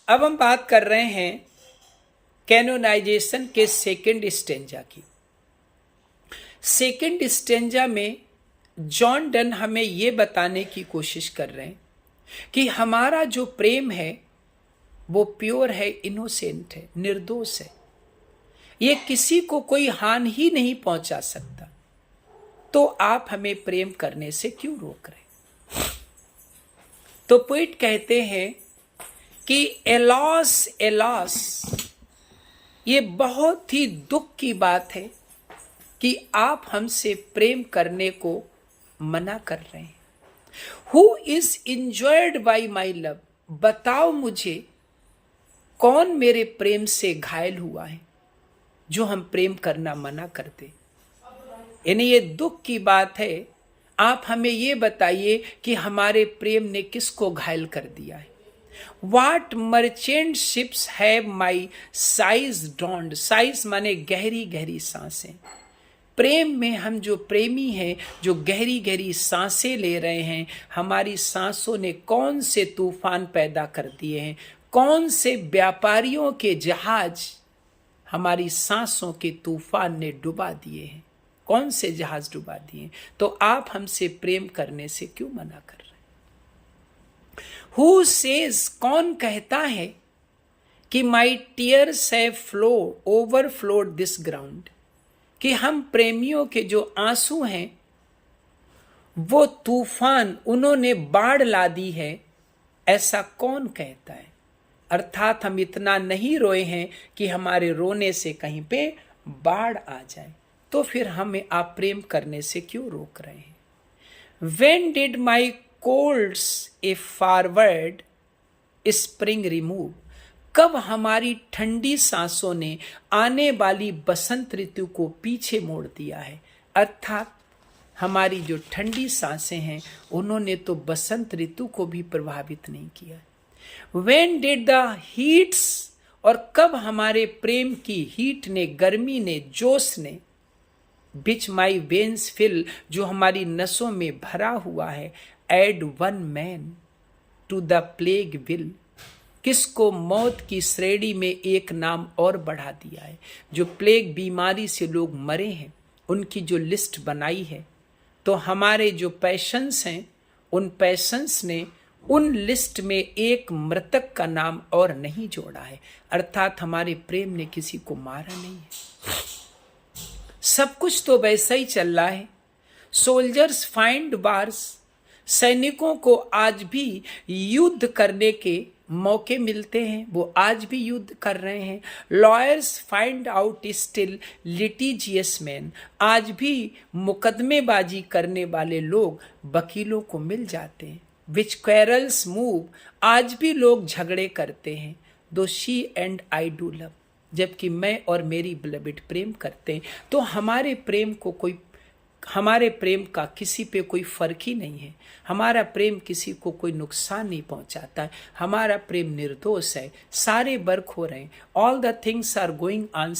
अब हम बात कर रहे हैं कैनोनाइजेशन के सेकंड स्टेंजा की। सेकंड स्टेंजा में जॉन डन हमें ये बताने की कोशिश कर रहे हैं कि हमारा जो प्रेम है वो प्योर है, इनोसेंट है, निर्दोष है, ये किसी को कोई हानि ही नहीं पहुंचा सकता। तो आप हमें प्रेम करने से क्यों रोक रहे? तो पोइट कहते हैं कि एलॉस एलॉस, ये बहुत ही दुख की बात है कि आप हमसे प्रेम करने को मना कर रहे हैं। Who is enjoyed by my love, बताओ मुझे कौन मेरे प्रेम से घायल हुआ है जो हम प्रेम करना मना करते। यानी ये दुख की बात है। आप हमें ये बताइए कि हमारे प्रेम ने किसको घायल कर दिया है। What merchant ships have my sighs drowned? Size माने गहरी गहरी सांसें। प्रेम में हम जो प्रेमी हैं, जो गहरी गहरी सांसें ले रहे हैं, हमारी सांसों ने कौन से तूफान पैदा कर दिए हैं, कौन से व्यापारियों के जहाज हमारी सांसों के तूफान ने डुबा दिए हैं, कौन से जहाज डुबा दिए। तो आप हमसे प्रेम करने से क्यों मना कर रहे हैं? हु सेज, कौन कहता है कि my tears have flow overflowed this ground, कि हम प्रेमियों के जो आंसू हैं वो तूफान उन्होंने बाढ़ ला दी है, ऐसा कौन कहता है? अर्थात हम इतना नहीं रोए हैं कि हमारे रोने से कहीं पे बाढ़ आ जाए। तो फिर हमें आप प्रेम करने से क्यों रोक रहे हैं? When did my colds a forward spring remove? कब हमारी ठंडी सांसों ने आने वाली बसंत ऋतु को पीछे मोड़ दिया है? अर्थात हमारी जो ठंडी सांसें हैं उन्होंने तो बसंत ऋतु को भी प्रभावित नहीं किया। When did the heats, और कब हमारे प्रेम की हीट ने, गर्मी ने, जोश ने, which my veins fill, जो हमारी नसों में भरा हुआ है, add one man to the plague will, किसको मौत की श्रेणी में एक नाम और बढ़ा दिया है। जो प्लेग बीमारी से लोग मरे हैं उनकी जो लिस्ट बनाई है, तो हमारे जो पैशंस हैं उन पैशंस ने उन लिस्ट में एक मृतक का नाम और नहीं जोड़ा है। अर्थात हमारे प्रेम ने किसी को मारा नहीं है। सब कुछ तो वैसा ही चल रहा है। सोल्जर्स फाइंड वार्स, सैनिकों को आज भी युद्ध करने के मौके मिलते हैं, वो आज भी युद्ध कर रहे हैं। Lawyers find out still litigious man, आज भी मुकदमेबाजी करने वाले लोग वकीलों को मिल जाते हैं। विच क्वेरल्स मूव, आज भी लोग झगड़े करते हैं। दो she and I do love, जबकि मैं और मेरी बिलविड प्रेम करते हैं। तो हमारे प्रेम का किसी पे कोई फर्क ही नहीं है। हमारा प्रेम किसी को कोई नुकसान नहीं पहुंचाता है। हमारा प्रेम निर्दोष है। सारे वर्क हो रहे हैं। All the things are going on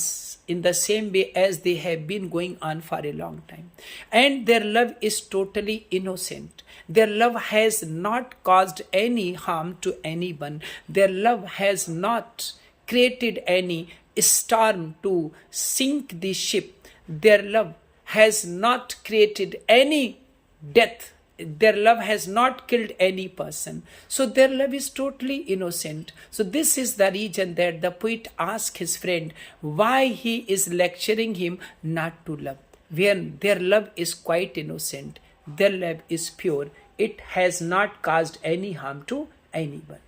in the same way as they have been going on for a long time, and their love is totally innocent. Their love has not caused any harm to anyone. Their love has not created any storm to sink the ship. Their love has not created any death. Their love has not killed any person. So their love is totally innocent. So this is the reason that the poet asked his friend why he is lecturing him not to love, when their love is quite innocent. Their love is pure. It has not caused any harm to anyone.